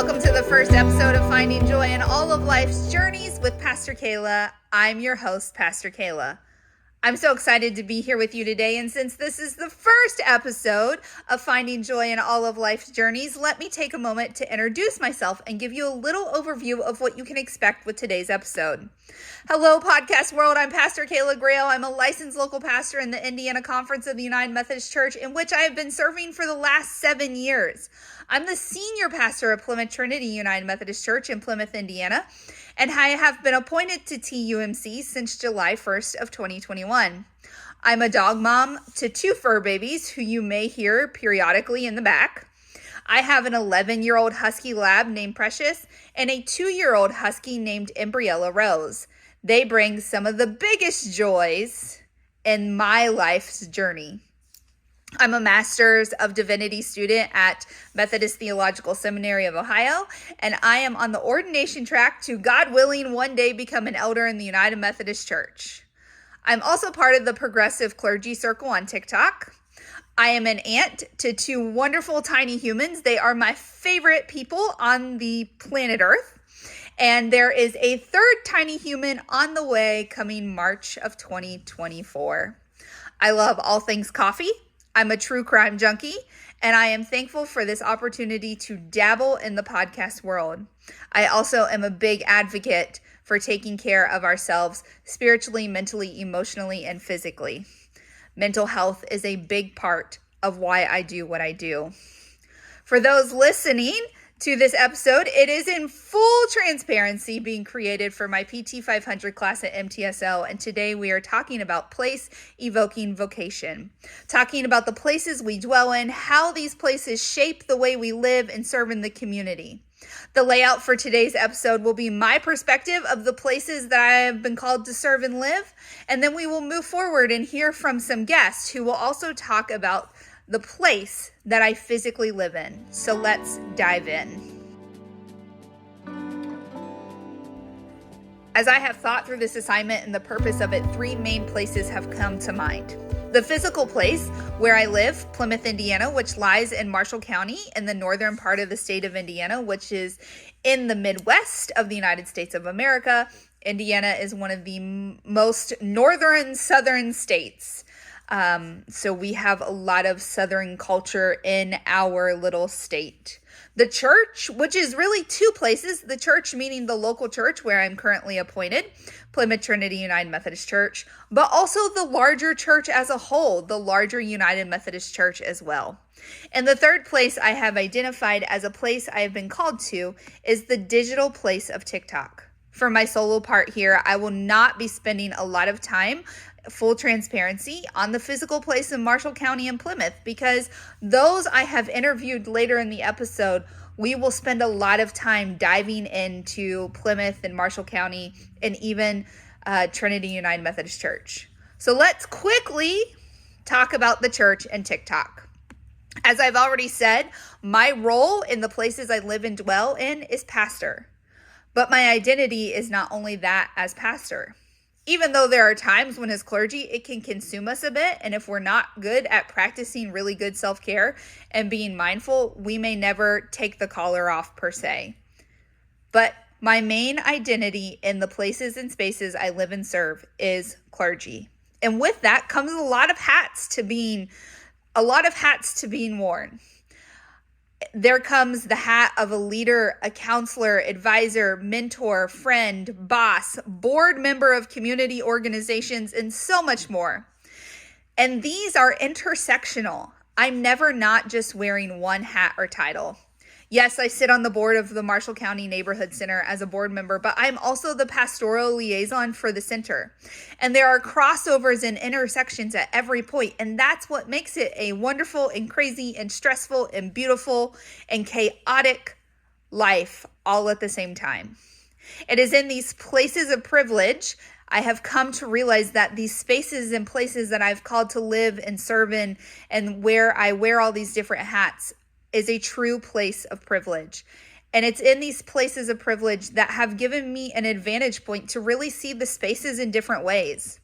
Welcome to the first episode of Finding Joy in All of Life's Journeys with Pastor Kayla. I'm your host, Pastor Kayla. I'm so excited to be here with you today, and since this is the first episode of Finding Joy in All of Life's Journeys, let me take a moment to introduce myself and give you a little overview of what you can expect with today's episode. Hello, podcast world. I'm Pastor Kayla Grail. I'm a licensed local pastor in the Indiana Conference of the United Methodist Church, in which I have been serving for the last 7 years. I'm the senior pastor of Plymouth Trinity United Methodist Church in Plymouth, Indiana, and I have been appointed to TUMC since July 1st of 2021. I'm a dog mom to 2 fur babies who you may hear periodically in the back. I have an 11-year-old husky lab named Precious and a 2-year-old husky named Embriella Rose. They bring some of the biggest joys in my life's journey. I'm a Master's of Divinity student at Methodist Theological Seminary of Ohio, and I am on the ordination track to, God willing, one day become an elder in the United Methodist Church. I'm also part of the Progressive Clergy Circle on TikTok. I am an aunt to 2 wonderful tiny humans. They are my favorite people on the planet Earth. And there is a 3rd tiny human on the way coming March of 2024. I love all things coffee. I'm a true crime junkie, and I am thankful for this opportunity to dabble in the podcast world. I also am a big advocate for taking care of ourselves spiritually, mentally, emotionally, and physically. Mental health is a big part of why I do what I do. For those listening to this episode, it is in full transparency being created for my PT 500 class at MTSL, and today we are talking about place evoking vocation, talking about the places we dwell in, how these places shape the way we live and serve in the community. The layout for today's episode will be my perspective of the places that I have been called to serve and live, and then we will move forward and hear from some guests who will also talk about the place that I physically live in. So let's dive in. As I have thought through this assignment and the purpose of it, 3 main places have come to mind. The physical place where I live, Plymouth, Indiana, which lies in Marshall County in the northern part of the state of Indiana, which is in the Midwest of the United States of America. Indiana is one of the most northern southern states. So we have a lot of Southern culture in our little state. The church, which is really 2 places, the church meaning the local church where I'm currently appointed, Plymouth Trinity United Methodist Church, but also the larger church as a whole, the larger United Methodist Church as well. And the 3rd place I have identified as a place I have been called to is the digital place of TikTok. For my solo part here, I will not be spending a lot of time, full transparency, on the physical place in Marshall County and Plymouth, because those I have interviewed later in the episode. We will spend a lot of time diving into Plymouth and Marshall County and even Trinity United Methodist Church. So let's quickly talk about the church and TikTok. As I've already said, my role in the places I live and dwell in is pastor. But my identity is not only that as pastor. Even though there are times when as clergy, it can consume us a bit. And if we're not good at practicing really good self-care and being mindful, we may never take the collar off per se. But my main identity in the places and spaces I live and serve is clergy. And with that comes a lot of hats to being worn. There comes the hat of a leader, a counselor, advisor, mentor, friend, boss, board member of community organizations, and so much more. And these are intersectional. I'm never not just wearing one hat or title. Yes, I sit on the board of the Marshall County Neighborhood Center as a board member, but I'm also the pastoral liaison for the center. And there are crossovers and intersections at every point, and that's what makes it a wonderful and crazy and stressful and beautiful and chaotic life all at the same time. It is in these places of privilege I have come to realize that these spaces and places that I've called to live and serve in, and where I wear all these different hats, is a true place of privilege. And it's in these places of privilege that have given me an advantage point to really see the spaces in different ways.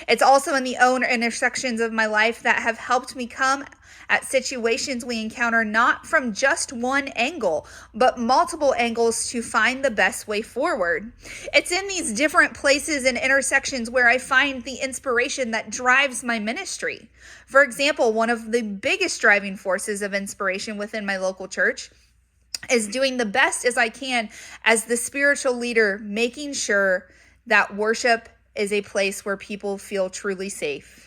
It's also in the own intersections of my life that have helped me come at situations we encounter not from just one angle, but multiple angles to find the best way forward. It's in these different places and intersections where I find the inspiration that drives my ministry. For example, one of the biggest driving forces of inspiration within my local church is doing the best as I can as the spiritual leader, making sure that worship is a place where people feel truly safe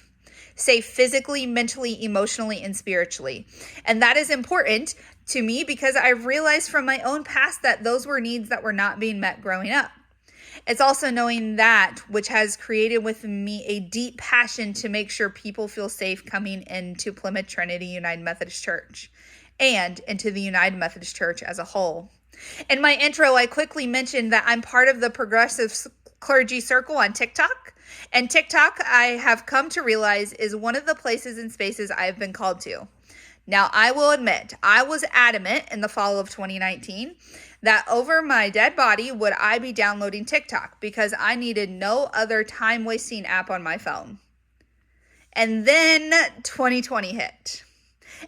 physically, mentally, emotionally, and spiritually. And that is important to me because I've realized from my own past that those were needs that were not being met growing up. It's also knowing that which has created within me a deep passion to make sure people feel safe coming into Plymouth Trinity United Methodist Church and into the United Methodist Church as a whole. In my intro, I quickly mentioned that I'm part of the Progressive Clergy Circle on TikTok. And TikTok, I have come to realize, is one of the places and spaces I've been called to. Now, I will admit, I was adamant in the fall of 2019 that over my dead body would I be downloading TikTok because I needed no other time-wasting app on my phone. And then 2020 hit.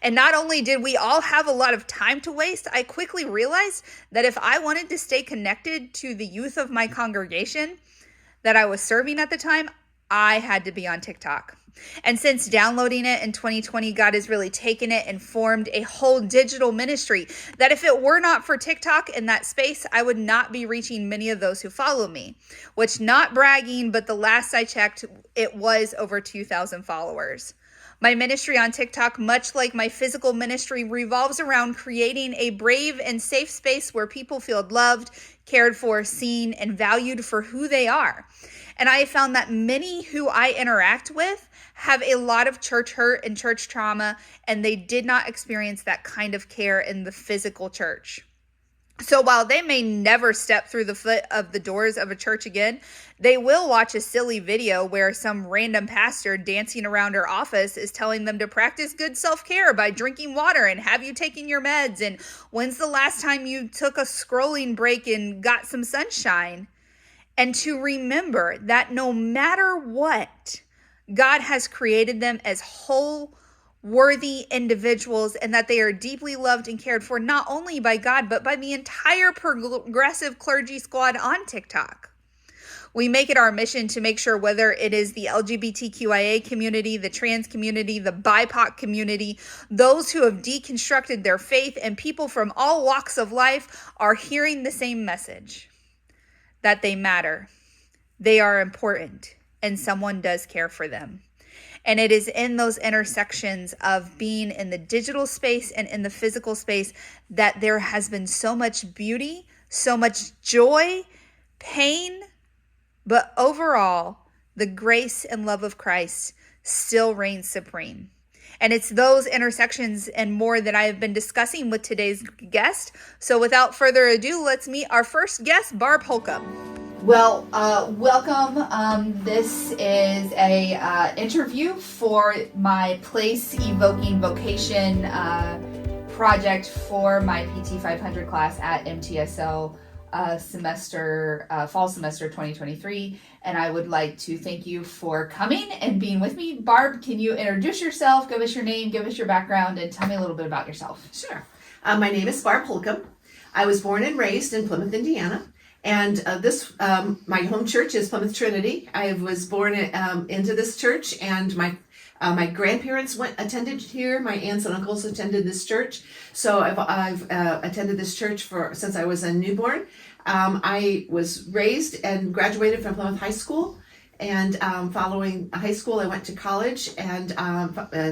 And not only did we all have a lot of time to waste, I quickly realized that if I wanted to stay connected to the youth of my congregation that I was serving at the time, I had to be on TikTok. And since downloading it in 2020, God has really taken it and formed a whole digital ministry that if it were not for TikTok in that space, I would not be reaching many of those who follow me, which, not bragging, but the last I checked, it was over 2,000 followers. My ministry on TikTok, much like my physical ministry, revolves around creating a brave and safe space where people feel loved, cared for, seen, and valued for who they are. And I have found that many who I interact with have a lot of church hurt and church trauma, and they did not experience that kind of care in the physical church. So while they may never step through the foot of the doors of a church again, they will watch a silly video where some random pastor dancing around her office is telling them to practice good self-care by drinking water and have you taking your meds. And when's the last time you took a scrolling break and got some sunshine? And to remember that no matter what, God has created them as whole, worthy individuals and that they are deeply loved and cared for not only by God, but by the entire progressive clergy squad on TikTok. We make it our mission to make sure whether it is the LGBTQIA community, the trans community, the BIPOC community, those who have deconstructed their faith and people from all walks of life are hearing the same message, that they matter, they are important, and someone does care for them. And it is in those intersections of being in the digital space and in the physical space that there has been so much beauty, so much joy, pain, but overall, the grace and love of Christ still reigns supreme. And it's those intersections and more that I have been discussing with today's guest. So without further ado, let's meet our first guest, Barb Holcomb. Well, welcome. This is a interview for my Place Evoking Vocation project for my PT 500 class at MTSO fall semester 2023. And I would like to thank you for coming and being with me. Barb, can you introduce yourself, give us your name, give us your background, and tell me a little bit about yourself? Sure. My name is Barb Holcomb. I was born and raised in Plymouth, Indiana. And my home church is Plymouth Trinity. I was born into this church, and my grandparents attended here. My aunts and uncles attended this church. So I've attended this church since I was a newborn. I was raised and graduated from Plymouth High School. And following high school, I went to college, and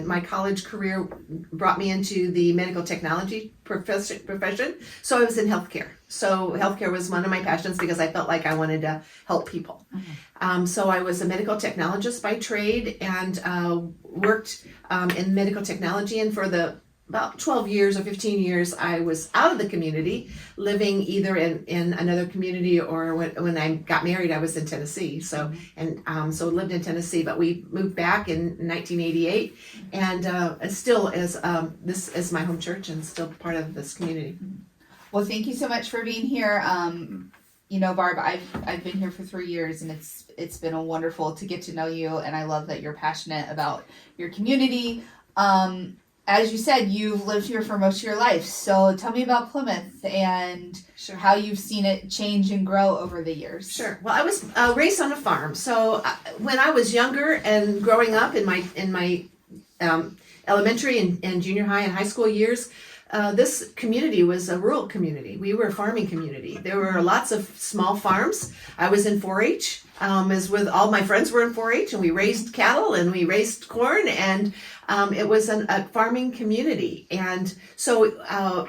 my college career brought me into the medical technology profession. So I was in healthcare. So healthcare was one of my passions because I felt like I wanted to help people. Mm-hmm. So I was a medical technologist by trade and worked in medical technology. And for about 12 years or 15 years, I was out of the community, living either in another community, or when I got married, I was in Tennessee. So so lived in Tennessee, but we moved back in 1988, and still this is my home church and still part of this community. Well, thank you so much for being here. Barb, I've been here for 3 years, and it's been a wonderful to get to know you, and I love that you're passionate about your community. As you said, you've lived here for most of your life, so tell me about Plymouth and how you've seen it change and grow over the years. Sure. Well, I was raised on a farm, so when I was younger and growing up in my elementary and junior high and high school years, this community was a rural community. We were a farming community. There were lots of small farms. I was in 4-H, as with all my friends were in 4-H, and we raised cattle and we raised corn, and it was a farming community. And so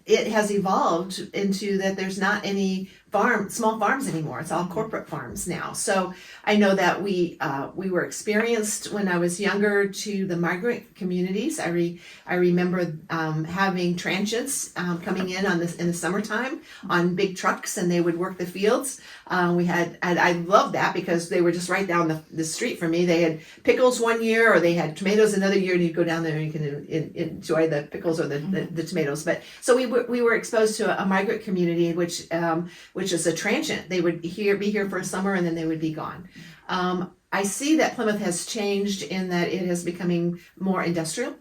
it has evolved into that there's not any small farms anymore. It's all corporate farms now. So I know that we were experienced when I was younger to the migrant communities. I remember having transients coming in in the summertime on big trucks, and they would work the fields. I loved that because they were just right down the street from me. They had pickles one year, or they had tomatoes another year, and you'd go down there and you can enjoy the pickles or the tomatoes. But so we were exposed to a migrant community, which is a transient. They would be here for a summer, and then they would be gone. I see that Plymouth has changed in that it is becoming more industrial,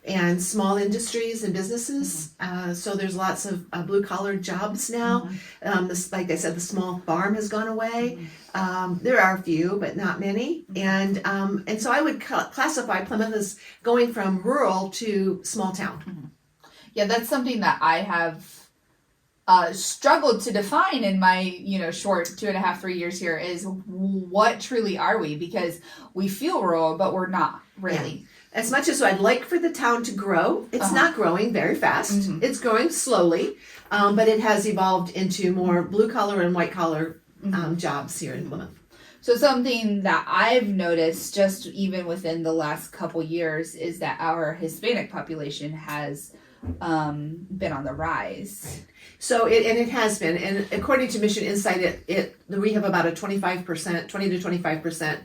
and small industries and businesses. So there's lots of blue collar jobs now. Like I said, the small farm has gone away. There are a few, but not many. And so I would classify Plymouth as going from rural to small town. Yeah, that's something that I have struggled to define in my short 2.5, 3 years here, is what truly are we, because we feel rural, but we're not really. Yeah. As much as I'd like for the town to grow, it's not growing very fast. It's growing slowly, but it has evolved into more blue collar and white collar jobs here in Plymouth. So something that I've noticed just even within the last couple years is that our Hispanic population has been on the rise. So it has been, and according to Mission Insight, we have about a 20 to 25%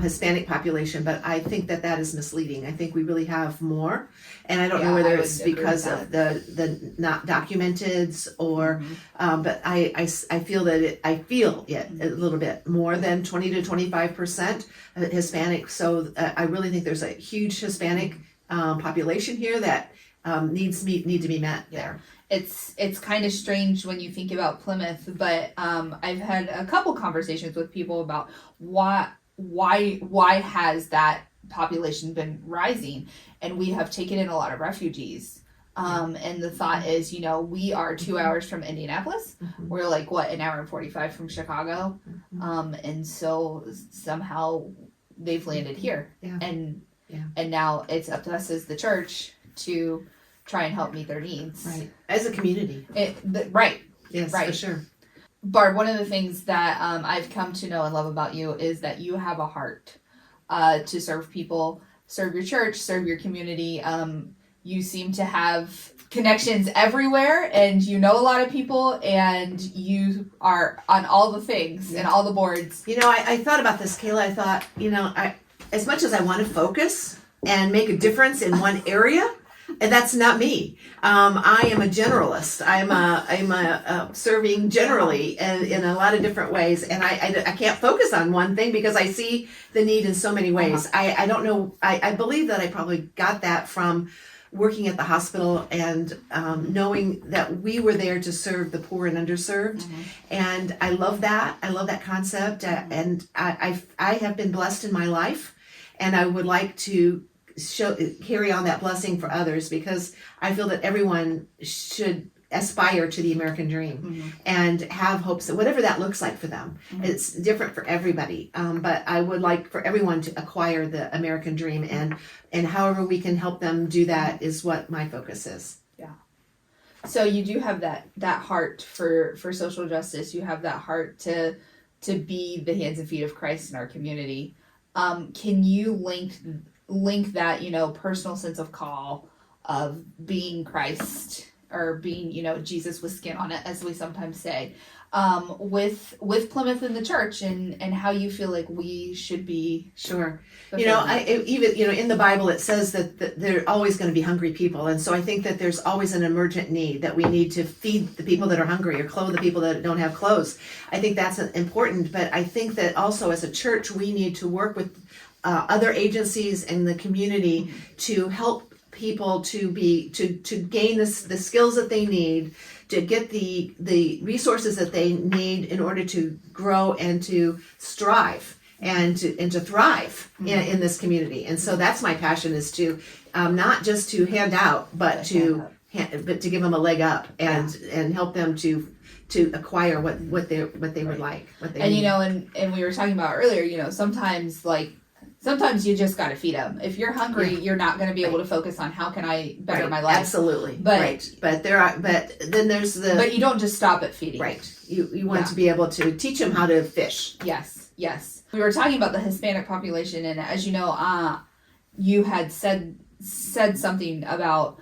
Hispanic population, but I think that is misleading. I think we really have more, and I don't know whether it's because of the not documented or, but I feel it a little bit more than 20 to 25% Hispanic. So I really think there's a huge Hispanic population here that need to be met there. It's kind of strange when you think about Plymouth, but I've had a couple conversations with people about why has that population been rising, and we have taken in a lot of refugees. And the thought is, we are 2 hours from Indianapolis. We're like, an hour and 45 from Chicago. And so somehow they've landed here. Yeah. And now it's up to us as the church to try and help meet their needs. Right. As a community. Right. Yes, right. For sure. Barb, one of the things that I've come to know and love about you is that you have a heart to serve people, serve your church, serve your community. You seem to have connections everywhere, and you know a lot of people, and you are on all the things and all the boards. I thought about this, Kayla. I thought, as much as I want to focus and make a difference in one area, and that's not me. I am a generalist. I'm a serving generally in a lot of different ways, and I can't focus on one thing because I see the need in so many ways. I don't know. I believe that I probably got that from working at the hospital and knowing that we were there to serve the poor and underserved, and I love that. I love that concept, and I have been blessed in my life, and I would like to carry on that blessing for others, because I feel that everyone should aspire to the American dream and have hopes that whatever that looks like for them. It's different for everybody, but I would like for everyone to acquire the American dream, and however we can help them do that is what my focus is. Yeah. So you do have that heart for social justice. You have that heart to be the hands and feet of Christ in our community. Can you link that, personal sense of call of being Christ, or being, Jesus with skin on it, as we sometimes say, with Plymouth and the church, and how you feel like we should be. Sure. Even in the Bible it says that there are always going to be hungry people, and so I think that there's always an emergent need that we need to feed the people that are hungry or clothe the people that don't have clothes. I think that's important, but I think that also as a church we need to work with other agencies in the community to help people to gain the skills that they need, to get the resources that they need in order to grow and to strive and to thrive in this community. And so that's my passion, is to not just to hand out, but to give them a leg up and help them to acquire what they would like, what they need. And we were talking about earlier, sometimes you just got to feed them. If you're hungry, you're not going to be able to focus on how can I better my life. Absolutely. But then there's But you don't just stop at feeding. Right. You want to be able to teach them how to fish. Yes. We were talking about the Hispanic population, and as you know, you had said something about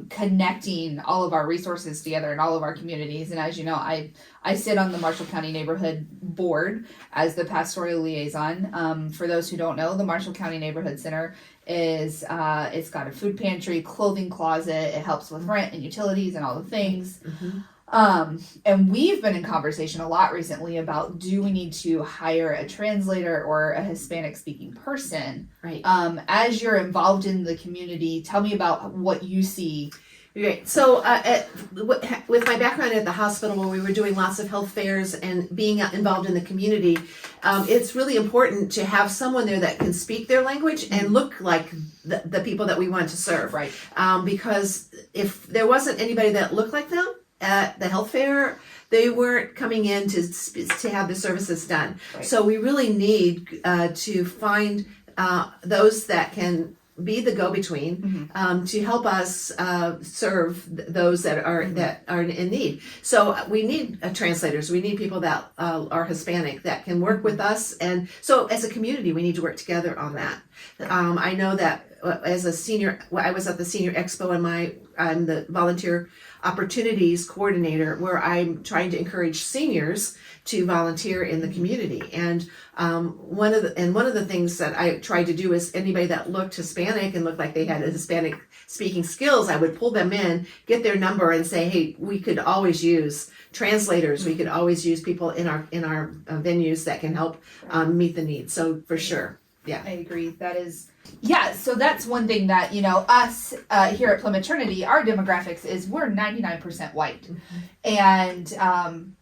connecting all of our resources together in all of our communities. And as you know, I sit on the Marshall County Neighborhood Board as the pastoral liaison. For those who don't know, the Marshall County Neighborhood Center is it's got a food pantry, clothing closet. It helps with rent and utilities and all the things. Mm-hmm. And we've been in conversation a lot recently about, do we need to hire a translator or a Hispanic speaking person? Right. As you're involved in the community, tell me about what you see. Right. So with my background at the hospital, where we were doing lots of health fairs and being involved in the community, it's really important to have someone there that can speak their language and look like the people that we want to serve. Right. Because if there wasn't anybody that looked like them at the health fair, they weren't coming in to have the services done. Right. So we really need to find those that can be the go-between to help us serve those that are in need. So we need translators. We need people that are Hispanic that can work with us, and so as a community we need to work together on that. I know that as a senior, I was at the Senior Expo, and I'm the volunteer opportunities coordinator, where I'm trying to encourage seniors to volunteer in the community. And one of the things that I tried to do is anybody that looked Hispanic and looked like they had a Hispanic speaking skills, I would pull them in, get their number, and say, hey, we could always use translators. We could always use people in our venues that can help meet the needs. So for sure. Yeah. I agree. So that's one thing that, us here at Plymouth Trinity, our demographics is we're 99% white. And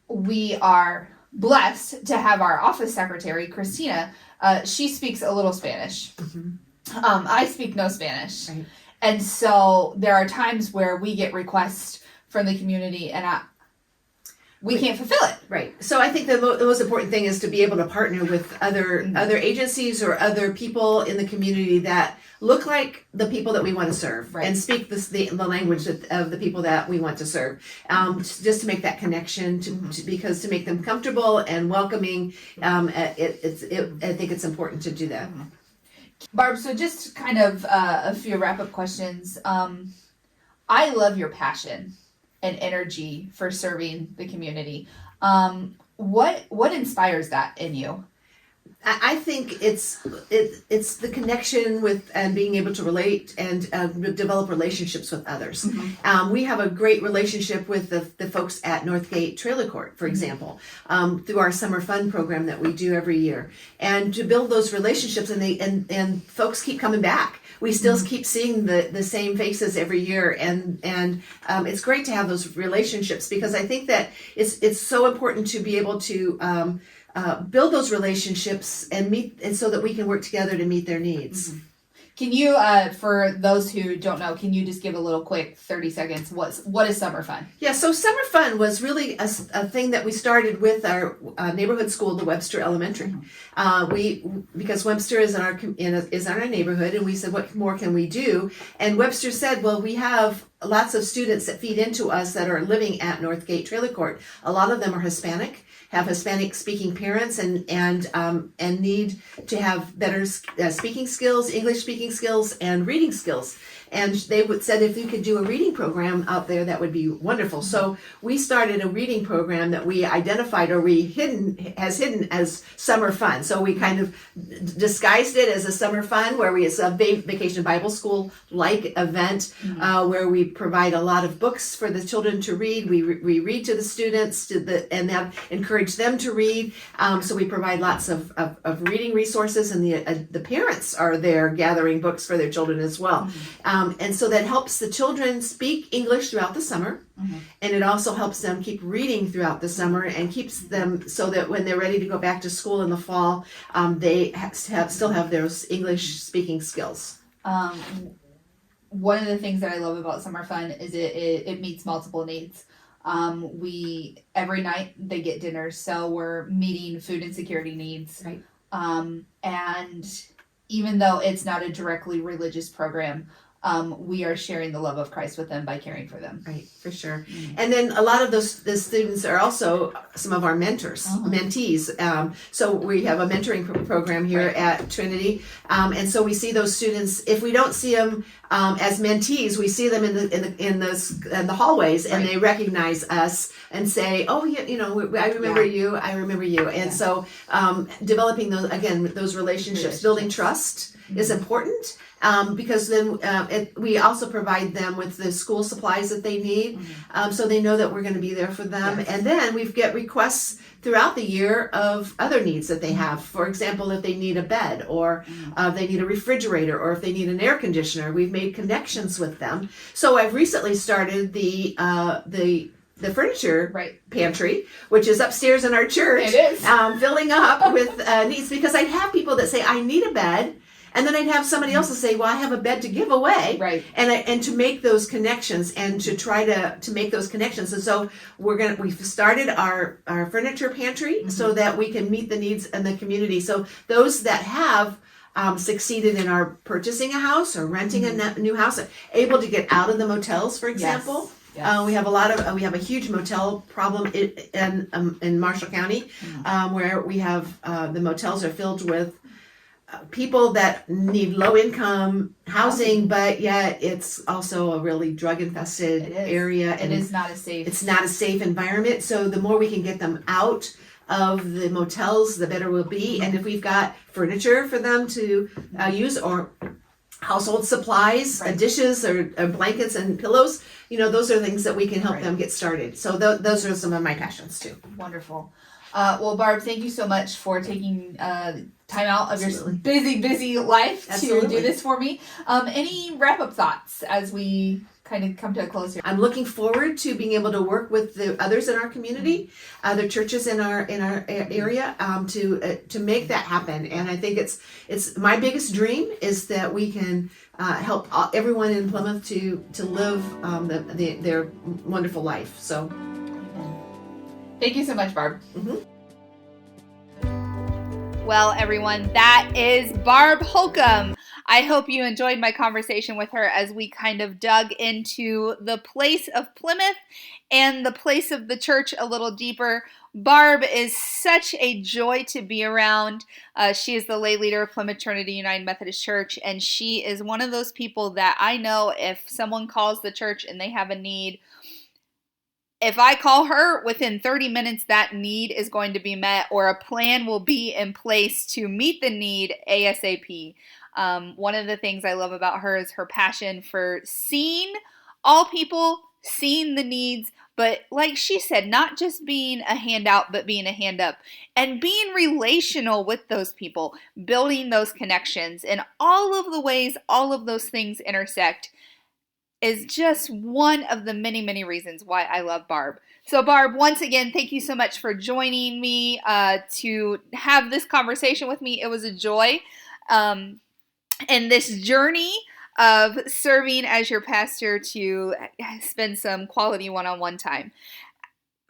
we are blessed to have our office secretary, Christina. She speaks a little Spanish. I speak no Spanish. Right. And so there are times where we get requests from the community, and we can't fulfill it. Right. So I think the most important thing is to be able to partner with other agencies or other people in the community that look like the people that we want to serve, and speak the language of the people that we want to serve. Just to make that connection, because to make them comfortable and welcoming. I think it's important to do that. Barb, so just kind of a few wrap-up questions. I love your passion and energy for serving the community. What inspires that in you? I think it's the connection with and being able to relate and develop relationships with others. We have a great relationship with the folks at Northgate Trailer Court, for example, through our summer fun program that we do every year, and to build those relationships, and folks keep coming back. We still keep seeing the same faces every year, and it's great to have those relationships, because I think that it's so important to be able to build those relationships and so that we can work together to meet their needs. Can you, for those who don't know, can you just give a little quick 30 seconds? What is Summer Fun? Yeah, so Summer Fun was really a thing that we started with our neighborhood school, the Webster Elementary. Because Webster is in our neighborhood, and we said, what more can we do? And Webster said, well, we have lots of students that feed into us that are living at Northgate Trailer Court. A lot of them are Hispanic, have Hispanic speaking parents and need to have better speaking skills, English speaking skills, and reading skills. And they said if you could do a reading program out there, that would be wonderful. So we started a reading program that we identified, or we hidden as summer fun. So we kind of disguised it as a summer fun, where it's a vacation Bible school like event, where we provide a lot of books for the children to read. We read to the students and encourage them to read. So we provide lots of reading resources, and the parents are there gathering books for their children as well. And so that helps the children speak English throughout the summer. And it also helps them keep reading throughout the summer, and keeps them so that when they're ready to go back to school in the fall, they still have those English speaking skills. One of the things that I love about Summer Fun is it meets multiple needs. Every night they get dinner, so we're meeting food insecurity needs. Right. And even though it's not a directly religious program, we are sharing the love of Christ with them by caring for them. Right, for sure. And then a lot of the students are also some of our mentors, mentees. So we have a mentoring program here at Trinity. And so we see those students, if we don't see them as mentees, we see them in the hallways, and they recognize us and say, "Oh, I remember you. I remember you." And so developing those relationships, building trust is important. Because then we also provide them with the school supplies that they need, so they know that we're going to be there for them. Yes. And then we get requests throughout the year of other needs that they have. For example, if they need a bed, or they need a refrigerator, or if they need an air conditioner, we've made connections with them. So I've recently started the furniture pantry, which is upstairs in our church. It is. Filling up with needs, because I'd have people that say, "I need a bed." And then I'd have somebody else to say, "Well, I have a bed to give away." Right. And to make those connections, and to try to make those connections. And so we've started our furniture pantry so that we can meet the needs in the community. So those that have succeeded in our purchasing a house or renting a new house, are able to get out of the motels, for example. Yes. We have a huge motel problem in Marshall County, where we have the motels are filled with people that need low income housing, but yet it's also a really drug infested area. And it's not a safe environment. So the more we can get them out of the motels, the better we'll be. And if we've got furniture for them to use, or household supplies, dishes, or blankets and pillows, those are things that we can help them get started. So those are some of my passions too. Wonderful. Well, Barb, thank you so much for taking time out of your busy life to do this for me. Any wrap-up thoughts as we kind of come to a close here? I'm looking forward to being able to work with the others in our community, other churches in our area, to make that happen. And I think it's my biggest dream is that we can help everyone in Plymouth to live their wonderful life. So. Thank you so much, Barb. Well, everyone, that is Barb Holcomb. I hope you enjoyed my conversation with her as we kind of dug into the place of Plymouth and the place of the church a little deeper. Barb is such a joy to be around. She is the lay leader of Plymouth Trinity United Methodist Church, and she is one of those people that I know if someone calls the church and they have a need, if I call her, within 30 minutes, that need is going to be met, or a plan will be in place to meet the need ASAP. One of the things I love about her is her passion for seeing all people, seeing the needs, but like she said, not just being a handout, but being a hand up, and being relational with those people, building those connections, and all of the ways all of those things intersect is just one of the many, many reasons why I love Barb. So Barb, once again, thank you so much for joining me to have this conversation with me. It was a joy. And this journey of serving as your pastor to spend some quality one-on-one time.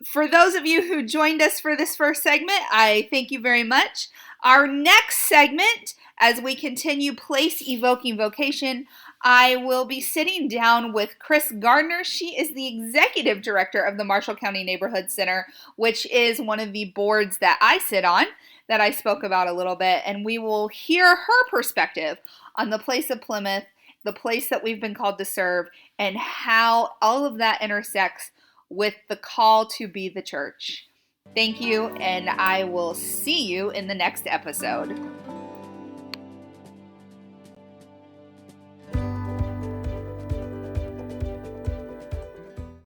For those of you who joined us for this first segment, I thank you very much. Our next segment, as we continue Place Evoking Vocation, I will be sitting down with Chris Gardner. She is the executive director of the Marshall County Neighborhood Center, which is one of the boards that I sit on, that I spoke about a little bit, and we will hear her perspective on the place of Plymouth, the place that we've been called to serve, and how all of that intersects with the call to be the church. Thank you, and I will see you in the next episode.